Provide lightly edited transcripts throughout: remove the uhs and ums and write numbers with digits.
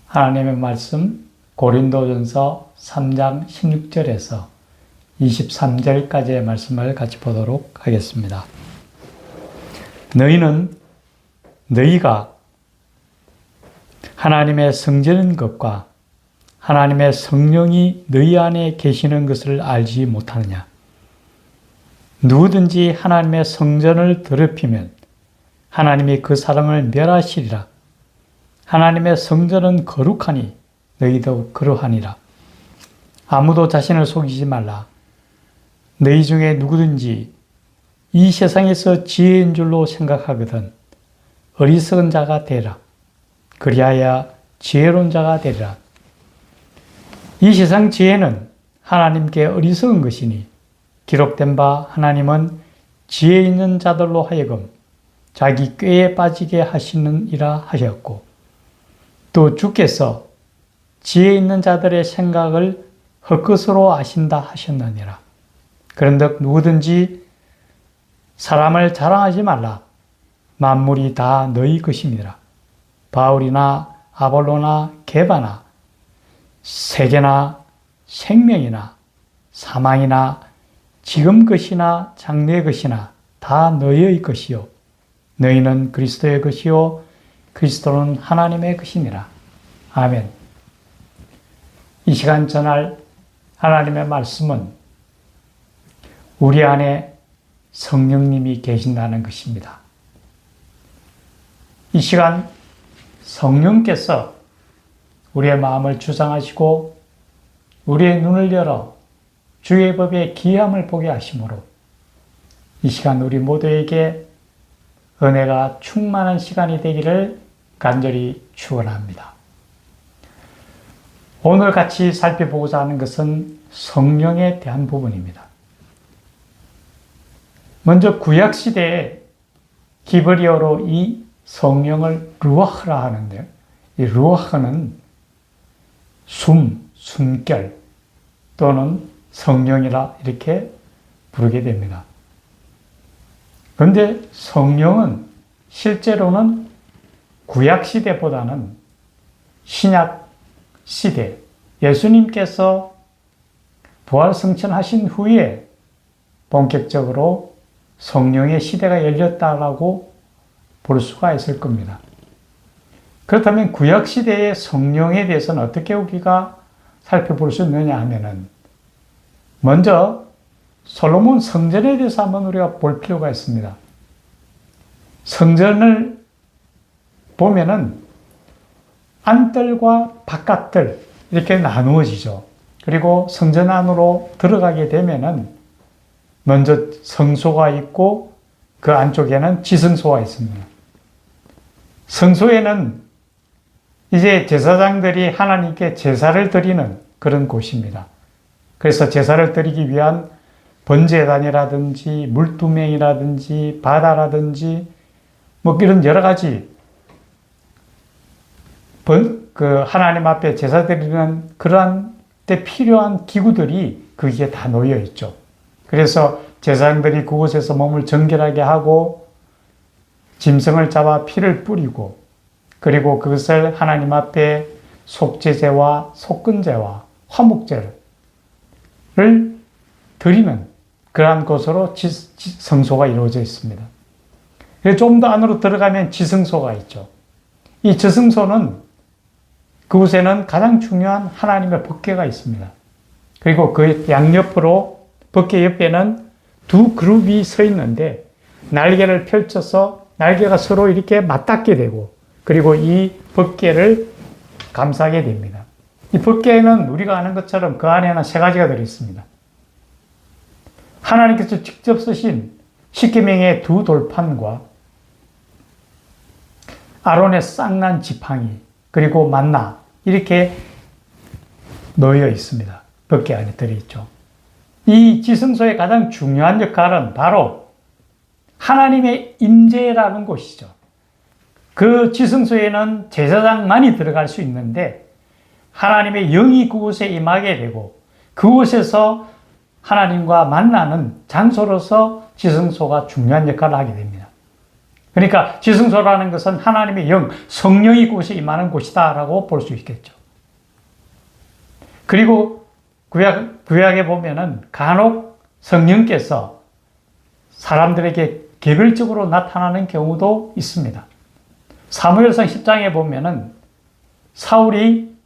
하나님의 말씀 고린도전서 3장 16절에서 23절까지의 말씀을 같이 보도록 하겠습니다. 너희가 하나님의 성전인 것과 하나님의 성령이 너희 안에 계시는 것을 알지 못하느냐? 누구든지 하나님의 성전을 더럽히면 하나님이 그 사람을 멸하시리라. 하나님의 성전은 거룩하니 너희도 그러하니라. 아무도 자신을 속이지 말라. 너희 중에 누구든지 이 세상에서 지혜인 줄로 생각하거든 어리석은 자가 되라. 그리하여 지혜로운 자가 되리라. 이 세상 지혜는 하나님께 어리석은 것이니 기록된 바 하나님은 지혜 있는 자들로 하여금 자기 꾀에 빠지게 하시느니라 하셨고, 또 주께서 지혜 있는 자들의 생각을 헛것으로 아신다 하셨느니라. 그런즉 누구든지 사람을 자랑하지 말라. 만물이 다 너희 것임이라. 바울이나 아볼로나 게바나 세계나 생명이나 사망이나 지금 것이나 장래 것이나 다 너희의 것이요 너희는 그리스도의 것이요 그리스도는 하나님의 것이니라. 아멘. 이 시간 전할 하나님의 말씀은 우리 안에 성령님이 계신다는 것입니다. 이 시간 성령께서 우리의 마음을 주장하시고 우리의 눈을 열어 주의 법의 기함을 보게 하심으로 이 시간 우리 모두에게 은혜가 충만한 시간이 되기를 간절히 축원합니다. 오늘 같이 살펴보고자 하는 것은 성령에 대한 부분입니다. 먼저 구약시대에 히브리어로 이 성령을 루아흐라 하는데요. 이 루아흐는 숨결 또는 성령이라 이렇게 부르게 됩니다. 그런데 성령은 실제로는 구약시대보다는 신약시대, 예수님께서 부활승천하신 후에 본격적으로 성령의 시대가 열렸다라고 볼 수가 있을 겁니다. 그렇다면 구약시대의 성령에 대해서는 어떻게 우리가 살펴볼 수 있느냐 하면은 먼저 솔로몬 성전에 대해서 한번 우리가 볼 필요가 있습니다. 성전을 보면은 안뜰과 바깥뜰 이렇게 나누어지죠. 그리고 성전 안으로 들어가게 되면은 먼저 성소가 있고 그 안쪽에는 지성소가 있습니다. 성소에는 이제 제사장들이 하나님께 제사를 드리는 그런 곳입니다. 그래서 제사를 드리기 위한 번제단이라든지 물두멍이라든지 바다라든지 뭐 이런 여러 가지 하나님 앞에 제사 드리는 그러한 때 필요한 기구들이 거기에 다 놓여 있죠. 그래서 제사장들이 그곳에서 몸을 정결하게 하고 짐승을 잡아 피를 뿌리고 그리고 그것을 하나님 앞에 속죄제와 속건제와 화목제를 드리는 그러한 곳으로 성소가 이루어져 있습니다. 좀 더 안으로 들어가면 지성소가 있죠. 이 지성소는 그곳에는 가장 중요한 하나님의 법궤가 있습니다. 그리고 그 양옆으로 법궤 옆에는 두 그룹이 서 있는데 날개를 펼쳐서 날개가 서로 이렇게 맞닿게 되고 그리고 이 법궤를 감싸게 됩니다. 이 법궤는 우리가 아는 것처럼 그 안에는 세 가지가 들어있습니다. 하나님께서 직접 쓰신 십계명의 두 돌판과 아론의 쌍난 지팡이 그리고 만나 이렇게 놓여 있습니다. 법궤 안에 들어있죠. 이 지성소의 가장 중요한 역할은 바로 하나님의 임재라는 곳이죠. 그 지성소에는 제사장만이 들어갈 수 있는데 하나님의 영이 그곳에 임하게 되고 그곳에서 하나님과 만나는 장소로서 지성소가 중요한 역할을 하게 됩니다. 그러니까 지성소라는 것은 하나님의 영, 성령이 그곳에 임하는 곳이다라고 볼 수 있겠죠. 그리고 구약에 보면은 간혹 성령께서 사람들에게 개별적으로 나타나는 경우도 있습니다. 사무엘상 10장에 보면은 사울이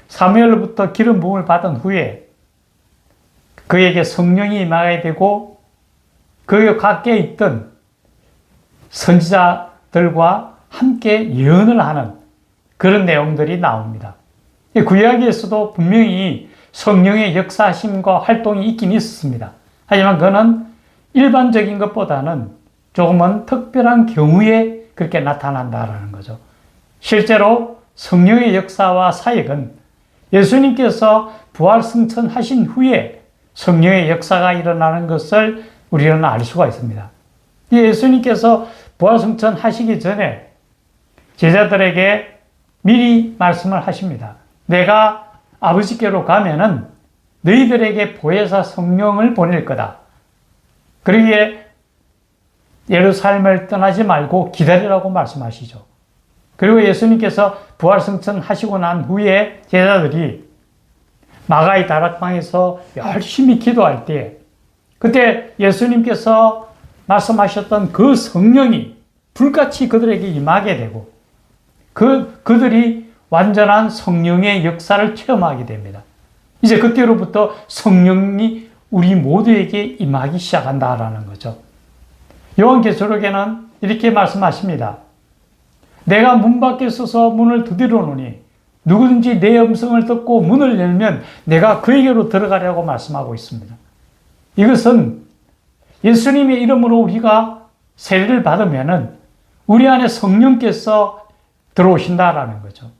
사무엘로부터 기름 부음을 받은 후에 그에게 성령이 임하게 되고 그 밖에 있던 선지자들과 함께 예언을 하는 그런 내용들이 나옵니다. 구약에서도 분명히 성령의 역사심과 활동이 있긴 있었습니다. 하지만 그는 일반적인 것보다는 조금은 특별한 경우에 그렇게 나타난다라는 거죠. 실제로 성령의 역사와 사역은 예수님께서 부활 승천하신 후에 성령의 역사가 일어나는 것을 우리는 알 수가 있습니다. 예수님께서 부활 승천하시기 전에 제자들에게 미리 말씀을 하십니다. 내가 아버지께로 가면은 너희들에게 보혜사 성령을 보낼 거다. 그러기에 예루살렘을 떠나지 말고 기다리라고 말씀하시죠. 그리고 예수님께서 부활 승천하시고 난 후에 제자들이 마가의 다락방에서 열심히 기도할 때 그때 예수님께서 말씀하셨던 그 성령이 불같이 그들에게 임하게 되고 그들이 완전한 성령의 역사를 체험하게 됩니다. 이제 그때로부터 성령이 우리 모두에게 임하기 시작한다라는 거죠. 요한계시록에는 이렇게 말씀하십니다. 내가 문 밖에 서서 문을 두드려 놓으니 누구든지 내 음성을 듣고 문을 열면 내가 그에게로 들어가려고 말씀하고 있습니다. 이것은 예수님의 이름으로 우리가 세례를 받으면은 우리 안에 성령께서 들어오신다라는 거죠.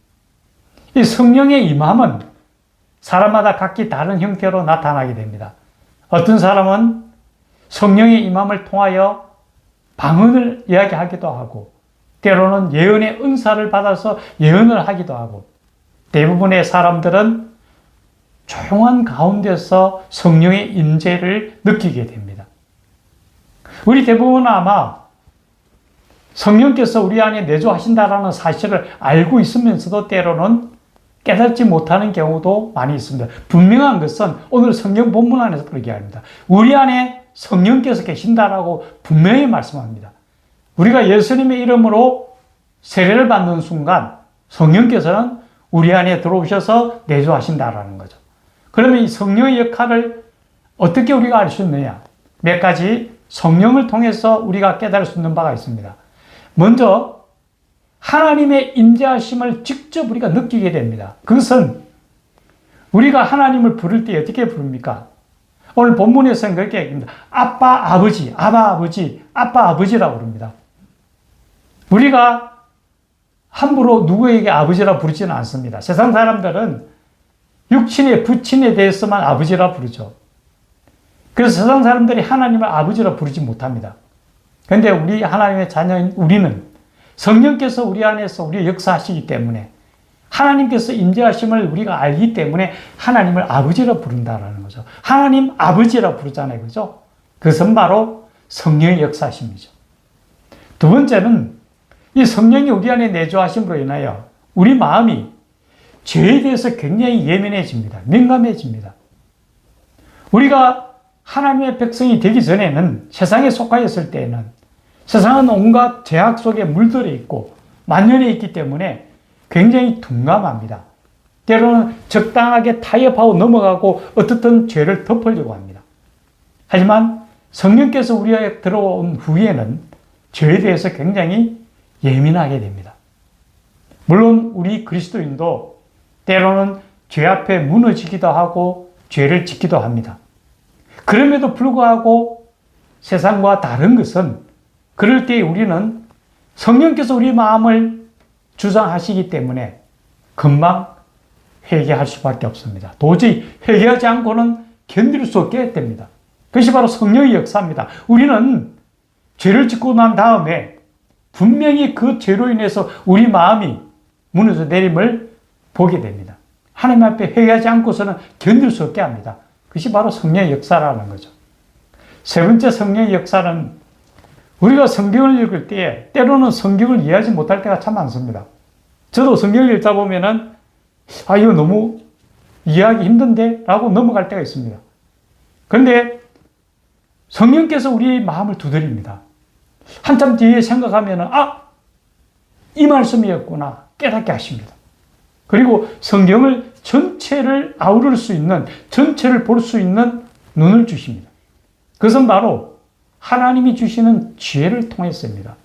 이 성령의 임함은 사람마다 각기 다른 형태로 나타나게 됩니다. 어떤 사람은 성령의 임함을 통하여 방언을 이야기하기도 하고 때로는 예언의 은사를 받아서 예언을 하기도 하고 대부분의 사람들은 조용한 가운데서 성령의 임재를 느끼게 됩니다. 우리 대부분은 아마 성령께서 우리 안에 내주하신다라는 사실을 알고 있으면서도 때로는 깨닫지 못하는 경우도 많이 있습니다. 분명한 것은 오늘 성경 본문 안에서 그렇게 합니다. 우리 안에 성령께서 계신다라고 분명히 말씀합니다. 우리가 예수님의 이름으로 세례를 받는 순간 성령께서는 우리 안에 들어오셔서 내주하신다라는 거죠. 그러면 이 성령의 역할을 어떻게 우리가 알 수 있느냐? 몇 가지 성령을 통해서 우리가 깨달을 수 있는 바가 있습니다. 먼저 하나님의 임재하심을 직접 우리가 느끼게 됩니다. 그것은 우리가 하나님을 부를 때 어떻게 부릅니까? 오늘 본문에서는 그렇게 얘기합니다. 아빠, 아버지, 아바, 아버지, 아빠, 아버지라고 부릅니다. 우리가 함부로 누구에게 아버지라 부르지는 않습니다. 세상 사람들은 육친의 부친에 대해서만 아버지라 부르죠. 그래서 세상 사람들이 하나님을 아버지라 부르지 못합니다. 그런데 우리 하나님의 자녀인 우리는 성령께서 우리 안에서 우리 역사하시기 때문에 하나님께서 임재하심을 우리가 알기 때문에 하나님을 아버지라 부른다라는 거죠. 하나님 아버지라 부르잖아요. 그죠? 그것은 바로 성령의 역사하심이죠. 두 번째는 이 성령이 우리 안에 내주하심으로 인하여 우리 마음이 죄에 대해서 굉장히 예민해집니다. 민감해집니다. 우리가 하나님의 백성이 되기 전에는 세상에 속하였을 때에는 세상은 온갖 죄악 속에 물들어 있고 만연해 있기 때문에 굉장히 둔감합니다. 때로는 적당하게 타협하고 넘어가고 어떻든 죄를 덮으려고 합니다. 하지만 성령께서 우리에게 들어온 후에는 죄에 대해서 굉장히 예민하게 됩니다. 물론 우리 그리스도인도 때로는 죄 앞에 무너지기도 하고 죄를 짓기도 합니다. 그럼에도 불구하고 세상과 다른 것은 그럴 때 우리는 성령께서 우리 마음을 주장하시기 때문에 금방 회개할 수밖에 없습니다. 도저히 회개하지 않고는 견딜 수 없게 됩니다. 그것이 바로 성령의 역사입니다. 우리는 죄를 짓고 난 다음에 분명히 그 죄로 인해서 우리 마음이 무너져 내림을 보게 됩니다. 하나님 앞에 회개하지 않고서는 견딜 수 없게 합니다. 그것이 바로 성령의 역사라는 거죠. 세 번째 성령의 역사는 우리가 성경을 읽을 때 때로는 성경을 이해하지 못할 때가 참 많습니다. 저도 성경을 읽다 보면은 이거 너무 이해하기 힘든데? 라고 넘어갈 때가 있습니다. 그런데 성령께서 우리의 마음을 두드립니다. 한참 뒤에 생각하면은 이 말씀이었구나 깨닫게 하십니다. 그리고 성경을 전체를 아우를 수 있는, 전체를 볼 수 있는 눈을 주십니다. 그것은 바로 하나님이 주시는 지혜를 통해서입니다.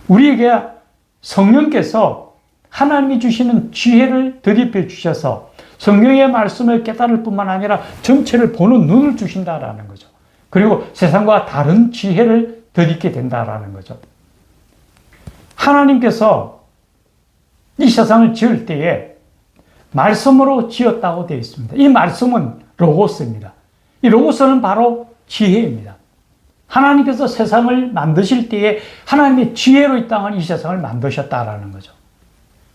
우리에게 성령께서 하나님이 주시는 지혜를 덧입혀 주셔서 성경의 말씀을 깨달을 뿐만 아니라 전체를 보는 눈을 주신다라는 거죠. 그리고 세상과 다른 지혜를 덧입게 된다라는 거죠. 하나님께서 이 세상을 지을 때에 말씀으로 지었다고 되어 있습니다. 이 말씀은 로고스입니다. 이 로고스는 바로 지혜입니다. 하나님께서 세상을 만드실 때에 하나님의 지혜로 이 땅을, 이 세상을 만드셨다라는 거죠.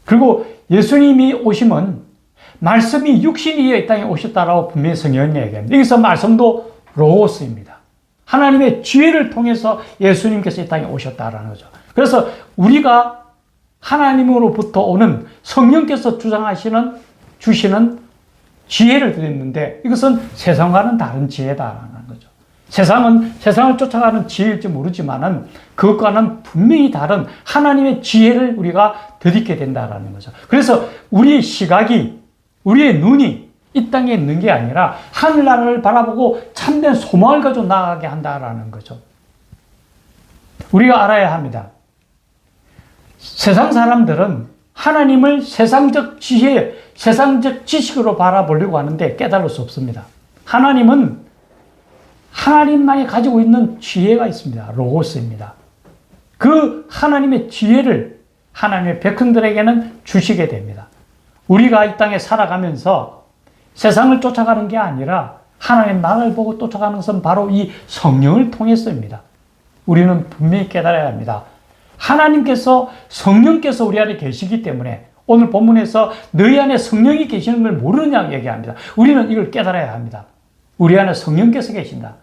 그리고 예수님이 오심은 말씀이 육신이 이 땅에 오셨다라고 분명히 성경이 얘기합니다. 여기서 말씀도 로고스입니다. 하나님의 지혜를 통해서 예수님께서 이 땅에 오셨다라는 거죠. 그래서 우리가 하나님으로부터 오는 성령께서 주시는 지혜를 드렸는데 이것은 세상과는 다른 지혜다라는 거죠. 세상을 쫓아가는 지혜일지 모르지만은 그것과는 분명히 다른 하나님의 지혜를 우리가 덧입게 된다라는 거죠. 그래서 우리의 시각이, 우리의 눈이 이 땅에 있는 게 아니라 하늘나라를 바라보고 참된 소망을 가지고 나아가게 한다라는 거죠. 우리가 알아야 합니다. 세상 사람들은 하나님을 세상적 지혜, 세상적 지식으로 바라보려고 하는데 깨달을 수 없습니다. 하나님은 하나님만이 가지고 있는 지혜가 있습니다. 로고스입니다. 그 하나님의 지혜를 하나님의 백성들에게는 주시게 됩니다. 우리가 이 땅에 살아가면서 세상을 쫓아가는 게 아니라 하나님 나라를 보고 쫓아가는 것은 바로 이 성령을 통해서입니다. 우리는 분명히 깨달아야 합니다. 하나님께서, 성령께서 우리 안에 계시기 때문에 오늘 본문에서 너희 안에 성령이 계시는 걸 모르느냐고 얘기합니다. 우리는 이걸 깨달아야 합니다. 우리 안에 성령께서 계신다.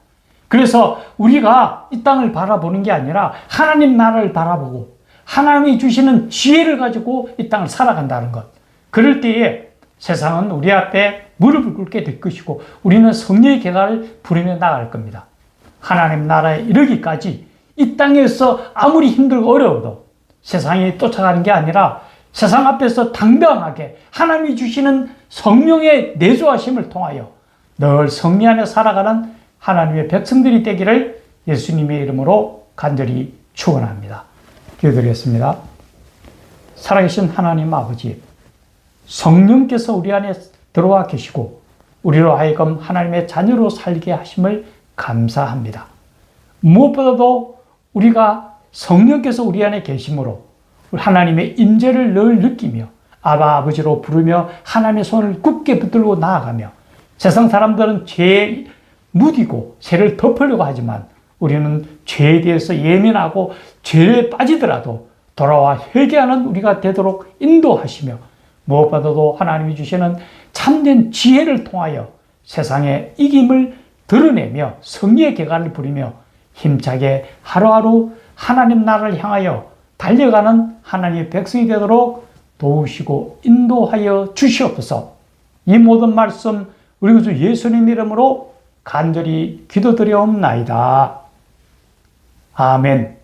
그래서 우리가 이 땅을 바라보는 게 아니라 하나님 나라를 바라보고 하나님이 주시는 지혜를 가지고 이 땅을 살아간다는 것. 그럴 때에 세상은 우리 앞에 무릎을 꿇게 될 것이고 우리는 성령의 계가를 부르며 나갈 겁니다. 하나님 나라에 이르기까지 이 땅에서 아무리 힘들고 어려워도 세상에 쫓아가는 게 아니라 세상 앞에서 당당하게 하나님이 주시는 성령의 내주하심을 통하여 늘 성리 안에 살아가는 하나님의 백성들이 되기를 예수님의 이름으로 간절히 축원합니다. 기도드리겠습니다. 살아계신 하나님 아버지, 성령께서 우리 안에 들어와 계시고 우리로 하여금 하나님의 자녀로 살게 하심을 감사합니다. 무엇보다도 우리가 성령께서 우리 안에 계심으로 하나님의 임재를 늘 느끼며 아바 아버지로 부르며 하나님의 손을 굳게 붙들고 나아가며 세상 사람들은 죄에 무디고 죄를 덮으려고 하지만 우리는 죄에 대해서 예민하고 죄에 빠지더라도 돌아와 회개하는 우리가 되도록 인도하시며 무엇보다도 하나님이 주시는 참된 지혜를 통하여 세상의 이김을 드러내며 승리의 계가를 부리며 힘차게 하루하루 하나님 나라를 향하여 달려가는 하나님의 백성이 되도록 도우시고 인도하여 주시옵소서. 이 모든 말씀 우리 주 예수님 이름으로 간절히 기도드려옵나이다. 아멘.